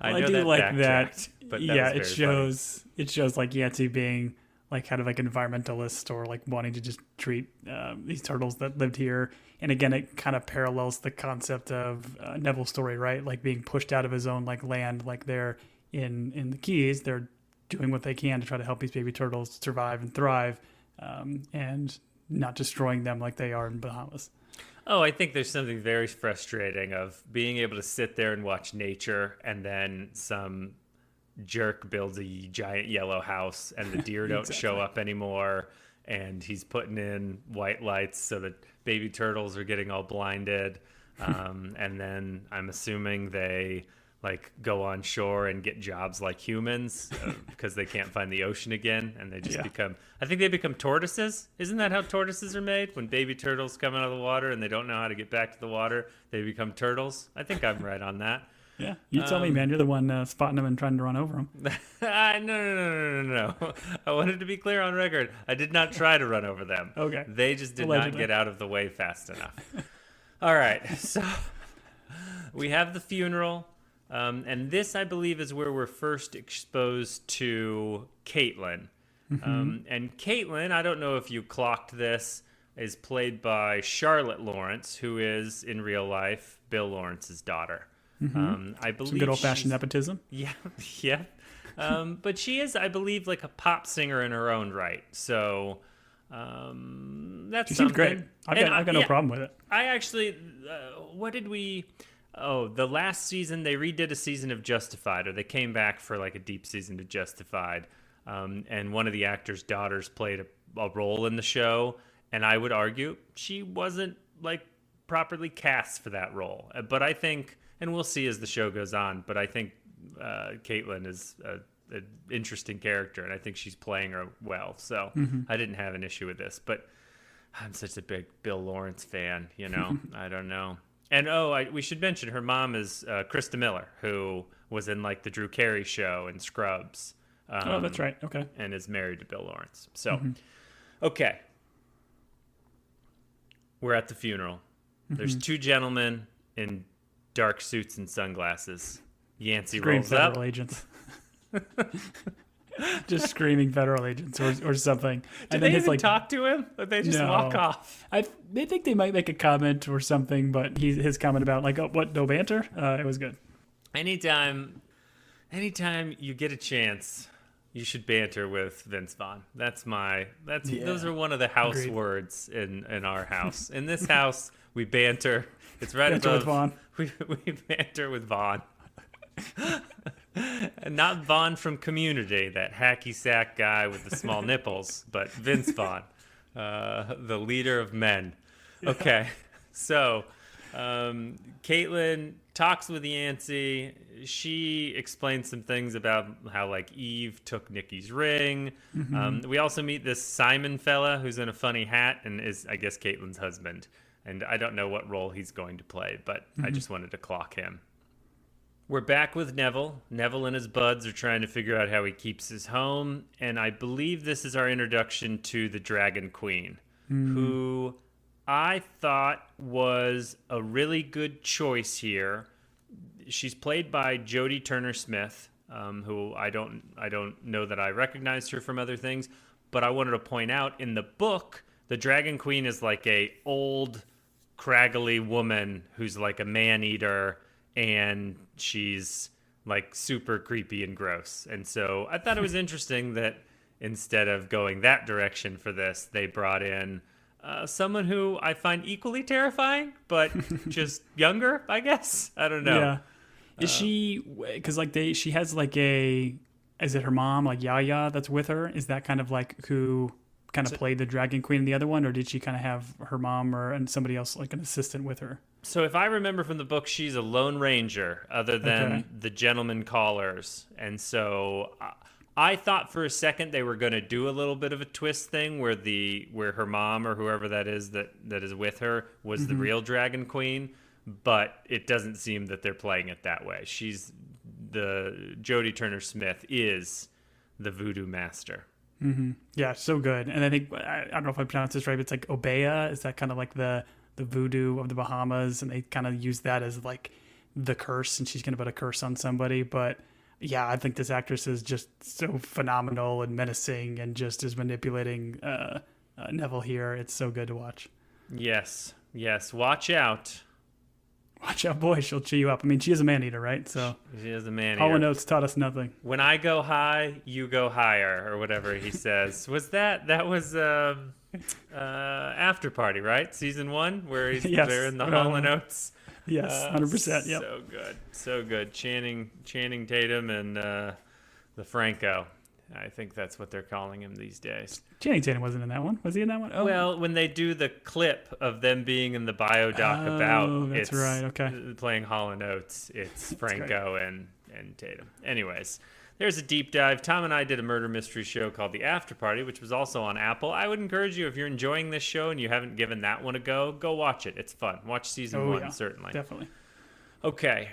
I know do that like that. but it shows like Yancey being like kind of like environmentalist or like wanting to just treat these turtles that lived here. And again, it kind of parallels the concept of Neville's story, right? Like being pushed out of his own like land, like they're in the Keys, they're doing what they can to try to help these baby turtles survive and thrive, and not destroying them like they are in Bahamas. Oh, I think there's something very frustrating of being able to sit there and watch nature, and then some jerk builds a giant yellow house and the deer don't show up anymore, and he's putting in white lights so that baby turtles are getting all blinded, and then I'm assuming they like go on shore and get jobs like humans because they can't find the ocean again, and they just become, I think they become tortoises. Isn't that how tortoises are made? When baby turtles come out of the water and they don't know how to get back to the water, they become turtles. I think I'm right on that. Yeah, you tell me, man. You're the one spotting them and trying to run over them. No. I wanted to be clear on record. I did not try to run over them. Okay. They just did Allegedly. not get out of the way fast enough. All right. So we have the funeral. And this, I believe, is where we're first exposed to Caitlin. And Caitlin, I don't know if you clocked this, is played by Charlotte Lawrence, who is, in real life, Bill Lawrence's daughter. I believe Some good old-fashioned nepotism. Yeah. But she is, I believe, like a pop singer in her own right. So that's She something. seems great. I've got no problem with it. I actually, what did we... Oh, the last season, they redid a season of Justified, or they came back for like a deep season of Justified. And one of the actors' daughters played a role in the show. And I would argue she wasn't like properly cast for that role. But I think, and we'll see as the show goes on, but I think Caitlin is an interesting character, and I think she's playing her well. So I didn't have an issue with this, but I'm such a big Bill Lawrence fan, you know, I don't know. And we should mention her mom is Krista Miller, who was in like the Drew Carey show and Scrubs. Oh, that's right. Okay. And is married to Bill Lawrence. So, okay. We're at the funeral. There's two gentlemen in dark suits and sunglasses. Yancey rolls up. Federal agents. Just screaming federal agents or something. Did they even talk to him? Or they just walk off? They think they might make a comment or something, but his comment about like, oh, what, no banter? It was good. Anytime you get a chance, you should banter with Vince Vaughn. Those are one of the house words in our house. In this house, we banter. It's right banter above. With Vaughn. We banter with Vaughn. And not Vaughn from Community, that hacky sack guy with the small nipples, but Vince Vaughn, the leader of men. Okay, so Caitlin talks with Yancey. She explains some things about how like Eve took Nikki's ring. We also meet this Simon fella who's in a funny hat and is, I guess, Caitlin's husband. And I don't know what role he's going to play, but I just wanted to clock him. We're back with Neville. Neville and his buds are trying to figure out how he keeps his home. And I believe this is our introduction to the Dragon Queen, who I thought was a really good choice here. She's played by Jodie Turner-Smith, who I don't know that I recognized her from other things. But I wanted to point out, in the book, the Dragon Queen is like a old, craggly woman who's like a man-eater, and she's like super creepy and gross. And so I thought it was interesting that instead of going that direction for this, they brought in someone who I find equally terrifying, but just younger, I guess. I don't know. Yeah. Is she, because like she has like is it her mom, like Yaya, that's with her? Is that kind of like who kind of played the Dragon Queen in the other one, or did she kind of have her mom and somebody else, like an assistant with her? So if I remember from the book, she's a lone ranger other than the gentleman callers. And so I thought for a second they were going to do a little bit of a twist thing where her mom or whoever that is with her was the real Dragon Queen, but it doesn't seem that they're playing it that way. The Jodie Turner-Smith is the voodoo master. Yeah, so good. And I think, I don't know if I pronounced this right, but it's like Obeah. Is that kind of like the voodoo of the Bahamas? And they kind of use that as like the curse, and she's going to put a curse on somebody. But yeah, I think this actress is just so phenomenal and menacing and just is manipulating Neville here. It's so good to watch. Yes. Watch out. Watch out, boy. She'll chew you up. I mean, she is a man-eater, right? So She is a man Hall eater. & Oates taught us nothing. When I go high, you go higher, or whatever he says. That was After Party, right? Season 1, where Yes. they're in the Hall & Oates. Yes, 100%. Yep. So good. Channing Tatum and the Franco. I think that's what they're calling him these days. Channing Tatum wasn't in that one. Was he in that one? Oh. Well, when they do the clip of them being in the biodoc about that's right. Okay. playing Hall & Oates, it's Franco and Tatum. Anyways, there's a deep dive. Tom and I did a murder mystery show called The After Party, which was also on Apple. I would encourage you, if you're enjoying this show and you haven't given that one a go watch it. It's fun. Watch season 1, certainly. Definitely. Okay.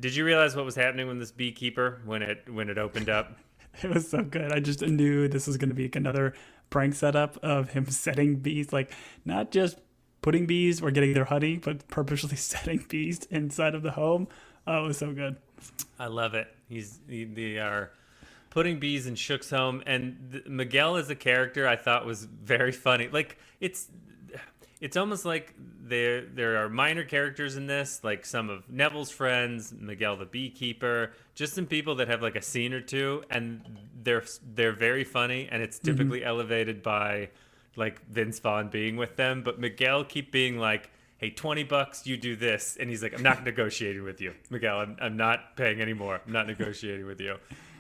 Did you realize what was happening when this beekeeper, when it opened up? It was so good. I just knew this was going to be another prank setup of him setting bees, like not just putting bees or getting their honey, but purposely setting bees inside of the home. Oh, it was so good. I love it. They are putting bees in Shook's home, and Miguel as a character I thought was very funny. Like it's almost like there are minor characters in this, like some of Neville's friends, Miguel the beekeeper, just some people that have like a scene or two, and they're very funny, and it's typically elevated by like Vince Vaughn being with them. But Miguel keep being like, hey, $20, you do this. And he's like, I'm not negotiating with you, Miguel. I'm not paying any more. I'm not negotiating with you.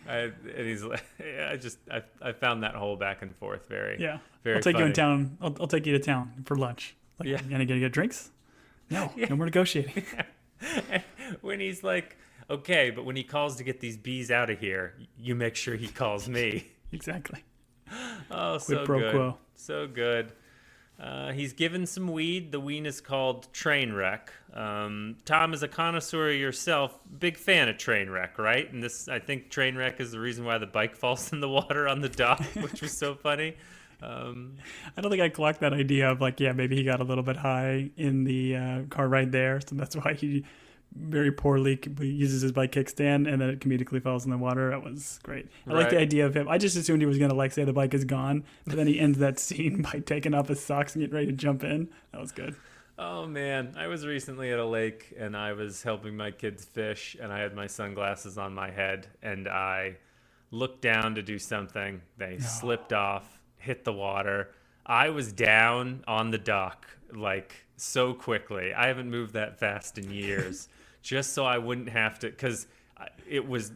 And he's like, I found that whole back and forth very I'll take funny. you in town. I'll take you to town for lunch. Like, Yeah. you gonna get drinks? No, no more negotiating. And when he's like, okay, but when he calls to get these bees out of here, you make sure he calls me. Exactly. Oh, so Quid pro good. quo. So good. He's given some weed. The weed is called Trainwreck. Tom, as a connoisseur yourself, big fan of Trainwreck, right? And this, I think Trainwreck is the reason why the bike falls in the water on the dock, which was so funny. I don't think I clocked that idea of like, yeah, maybe he got a little bit high in the car ride there, so that's why he very poorly uses his bike kickstand, and then it comedically falls in the water. That was great. I like the idea of him. I just assumed he was going to like say the bike is gone, but then he ends that scene by taking off his socks and getting ready to jump in. That was good. Oh man, I was recently at a lake and I was helping my kids fish, and I had my sunglasses on my head, and I looked down to do something. They slipped off, hit the water. I was down on the dock like so quickly. I haven't moved that fast in years, just so I wouldn't have to, because it was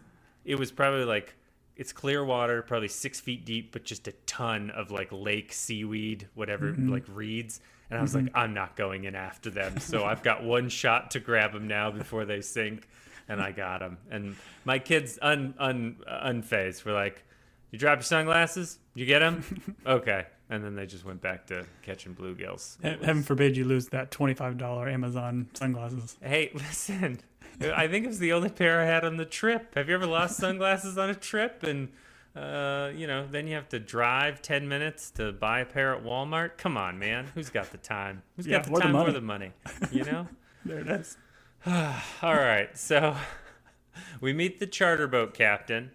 probably like, it's clear water, probably 6 feet deep, but just a ton of like lake seaweed, whatever, like reeds. And I was like, I'm not going in after them. So I've got one shot to grab them now before they sink. And I got them. And my kids unfazed were like, you drop your sunglasses? You get them? Okay. And then they just went back to catching bluegills. Heaven forbid you lose that $25 Amazon sunglasses. Hey, listen, I think it was the only pair I had on the trip. Have you ever lost sunglasses on a trip? And, then you have to drive 10 minutes to buy a pair at Walmart? Come on, man. Who's got the time? Who's got the time or the money? You know? There it is. All right. So we meet the charter boat captain.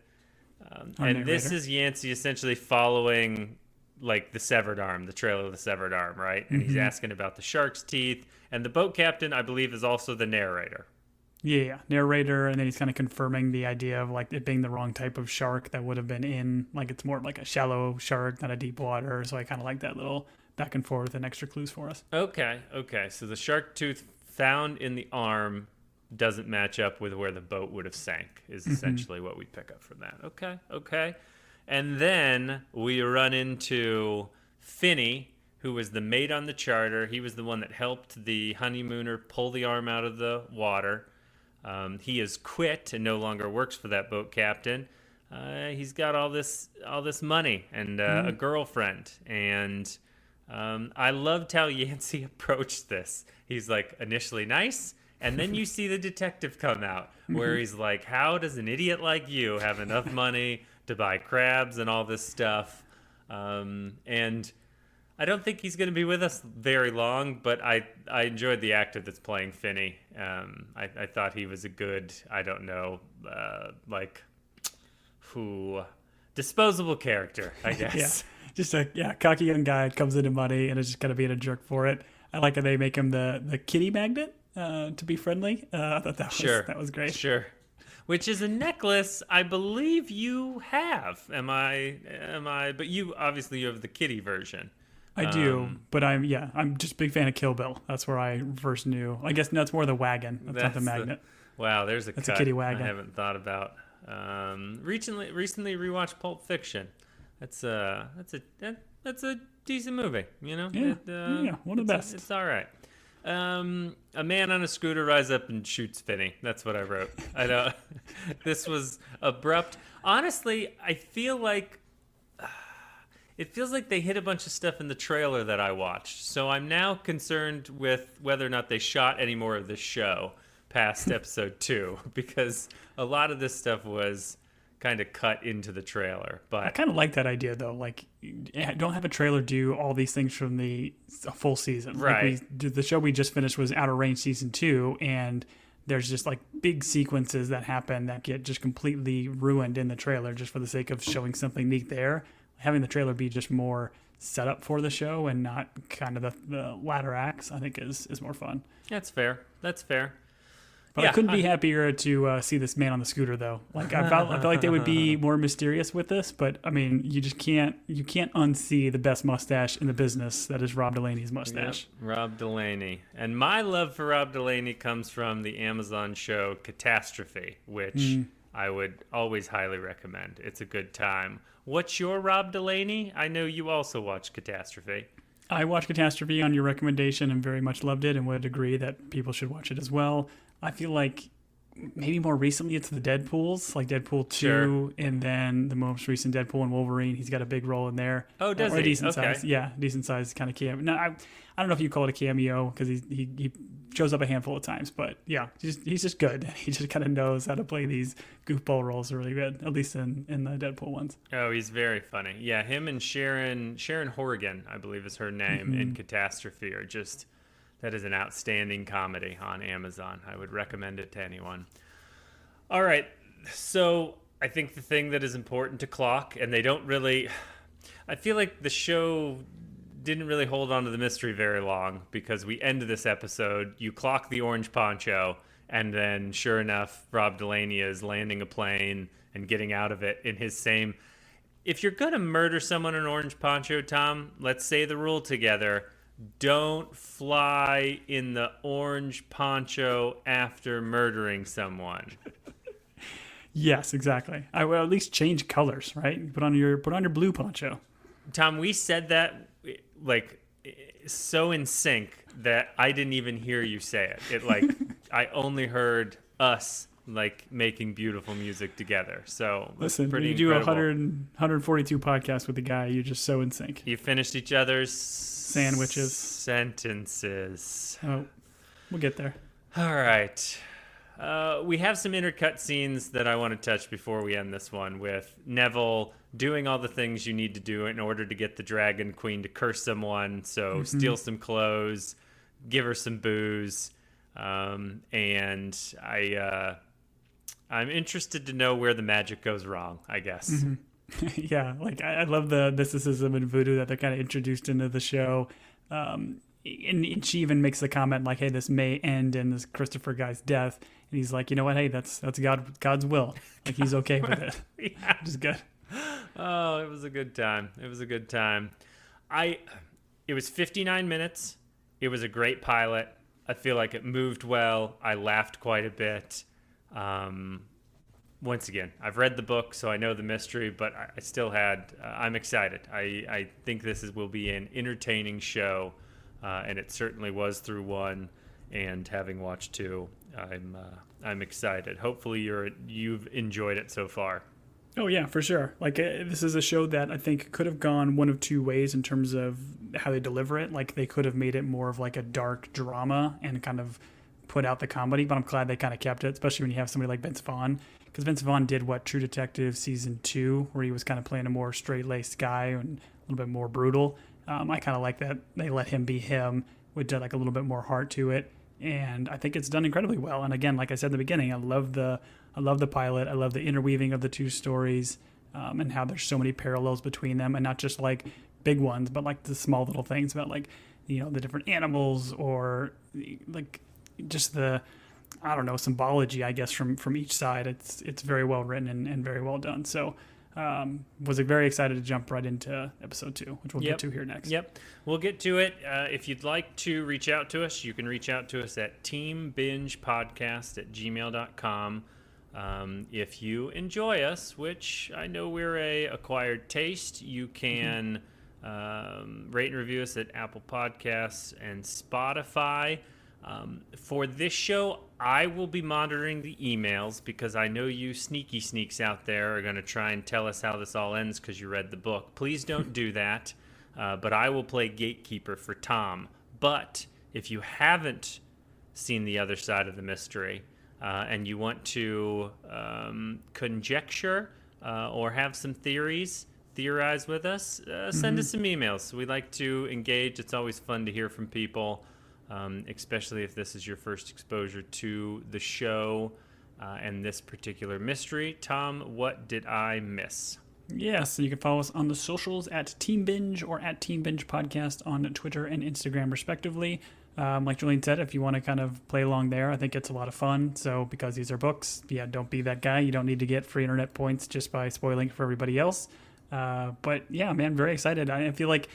And this is Yancey essentially following like the severed arm, the trail of the severed arm, right? And he's asking about the shark's teeth. And the boat captain, I believe, is also the narrator. Yeah, narrator, and then he's kind of confirming the idea of like it being the wrong type of shark that would have been in, like it's more of like a shallow shark, not a deep water. So I kind of like that little back and forth and extra clues for us. Okay. So the shark tooth found in the arm doesn't match up with where the boat would have sank, is essentially what we pick up from that. Okay. And then we run into Finney, who was the mate on the charter. He was the one that helped the honeymooner pull the arm out of the water. He has quit and no longer works for that boat captain. He's got all this money and a girlfriend. And I loved how Yancey approached this. He's like initially nice, and then you see the detective come out where he's like, how does an idiot like you have enough money to buy crabs and all this stuff? And I don't think he's going to be with us very long, but I enjoyed the actor that's playing Finney. I thought he was a good, I don't know, disposable character, I guess. Yeah, just a cocky young guy comes into money and is just kind of being a jerk for it. I like how they make him the kitty magnet to be friendly. I thought that was great. Sure. Which is a necklace I believe you have. Am I? But you obviously you have the kitty version. I do, but I'm just a big fan of Kill Bill. That's where I first knew. I guess that's more the wagon. That's not the magnet. Wow, there's a That's a kitty wagon. I haven't thought about. Recently rewatched Pulp Fiction. That's a decent movie. You know. Yeah, one of the best. It's all right. A man on a scooter rides up and shoots Finney. That's what I wrote. I know this was abrupt. Honestly, I feel like it feels like they hit a bunch of stuff in the trailer that I watched. So I'm now concerned with whether or not they shot any more of this show past episode 2, because a lot of this stuff was kind of cut into the trailer. But I kind of like that idea, though. Like, don't have a trailer do all these things from the full season. Right. Like the show we just finished was Outer Range season 2, and there's just like big sequences that happen that get just completely ruined in the trailer just for the sake of showing something neat there. Having the trailer be just more set up for the show and not kind of the latter acts, I think is more fun. That's fair. But I couldn't be happier to see this man on the scooter, though. Like I felt like they would be more mysterious with this, but I mean, you can't unsee the best mustache in the business. That is Rob Delaney's mustache. Yep, Rob Delaney. And my love for Rob Delaney comes from the Amazon show Catastrophe, which I would always highly recommend. It's a good time. What's your Rob Delaney? I know you also watch Catastrophe. I watched Catastrophe on your recommendation and very much loved it and would agree that people should watch it as well. I feel like maybe more recently it's the Deadpools, like Deadpool 2, Sure. and then the most recent Deadpool and Wolverine. He's got a big role in there. Oh, does or he? A decent Okay. size, decent size kind of cameo. No, I don't know if you call it a cameo because he shows up a handful of times, but yeah, he's just good. He just kind of knows how to play these goofball roles really good, at least in the Deadpool ones. Oh, he's very funny. Yeah, him and Sharon Horrigan, I believe is her name, in Catastrophe are just... That is an outstanding comedy on Amazon. I would recommend it to anyone. All right. So I think the thing that is important to clock, and they don't really... I feel like the show didn't really hold on to the mystery very long, because we end this episode, you clock the orange poncho, and then sure enough, Rob Delaney is landing a plane and getting out of it in his same... If you're going to murder someone in an orange poncho, Tom, let's say the rule together... Don't fly in the orange poncho after murdering someone. Yes, exactly. I will at least change colors, right? Put on your blue poncho. Tom, we said that like so in sync that I didn't even hear you say it. It like I only heard us like making beautiful music together. So listen, pretty when you do incredible. 142 podcasts with the guy, you're just so in sync. You finished each other's sandwiches, sentences. Oh, we'll get there. All right. We have some intercut scenes that I want to touch before we end this one, with Neville doing all the things you need to do in order to get the Dragon Queen to curse someone. So steal some clothes, give her some booze, and I'm interested to know where the magic goes wrong, I guess. Yeah, like I love the mysticism and voodoo that they're kind of introduced into the show. And she even makes the comment like, "Hey, this may end in this Christopher guy's death," and he's like, "You know what? Hey, that's God's will. Like he's okay with it." Yeah. Which is good. Oh, it was a good time. It was a good time. It was 59 minutes. It was a great pilot. I feel like it moved well. I laughed quite a bit. Once again, I've read the book, so I know the mystery, but I still I'm excited. I think will be an entertaining show, and it certainly was through 1, and having watched 2, I'm excited. Hopefully you've enjoyed it so far. Oh yeah, for sure. Like this is a show that I think could have gone one of two ways in terms of how they deliver it. Like they could have made it more of like a dark drama and kind of put out the comedy, but I'm glad they kind of kept it, especially when you have somebody like Vince Vaughn. Because Vince Vaughn did True Detective season 2, where he was kind of playing a more straight-laced guy and a little bit more brutal. I kind of like that they let him be him with like a little bit more heart to it. And I think it's done incredibly well. And again, like I said in the beginning, I love the pilot. I love the interweaving of the two stories, and how there's so many parallels between them, and not just like big ones, but like the small little things about like, you know, the different animals, or like just the, I don't know, symbology, I guess, from each side. It's very well written and very well done. So was very excited to jump right into episode 2, which we'll get to here next. Yep, we'll get to it. If you'd like to reach out to us, you can reach out to us at teambingepodcast@gmail.com. If you enjoy us, which I know we're a acquired taste, you can rate and review us at Apple Podcasts and Spotify. For this show, I will be monitoring the emails because I know you sneaky sneaks out there are going to try and tell us how this all ends because you read the book. Please don't do that, but I will play gatekeeper for Tom. But if you haven't seen the other side of the mystery, and you want to conjecture or have some theorize with us, send us some emails. We like to engage. It's always fun to hear from people, especially if this is your first exposure to the show and this particular mystery. Tom, what did I miss? Yeah, so you can follow us on the socials at Team Binge or at Team Binge Podcast on Twitter and Instagram, respectively. Like Julian said, if you want to kind of play along there, I think it's a lot of fun. So because these are books, don't be that guy. You don't need to get free internet points just by spoiling for everybody else. But yeah, man, very excited. I feel like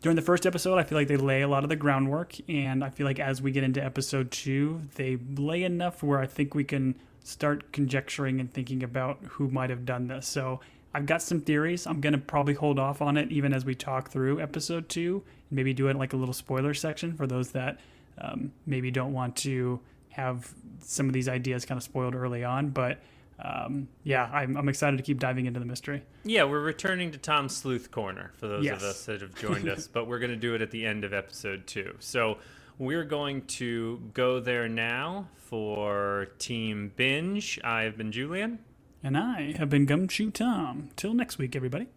during the first episode, I feel like they lay a lot of the groundwork. And I feel like as we get into episode 2, they lay enough where I think we can start conjecturing and thinking about who might have done this. So I've got some theories. I'm going to probably hold off on it even as we talk through episode 2, and maybe do it like a little spoiler section for those that maybe don't want to have some of these ideas kind of spoiled early on. But yeah, I'm excited to keep diving into the mystery. Yeah, we're returning to Tom's Sleuth Corner for those of us that have joined us, but we're going to do it at the end of episode 2. So we're going to go there now for Team Binge. I've been Julian. And I have been Gumshoe Tom. Till next week, everybody.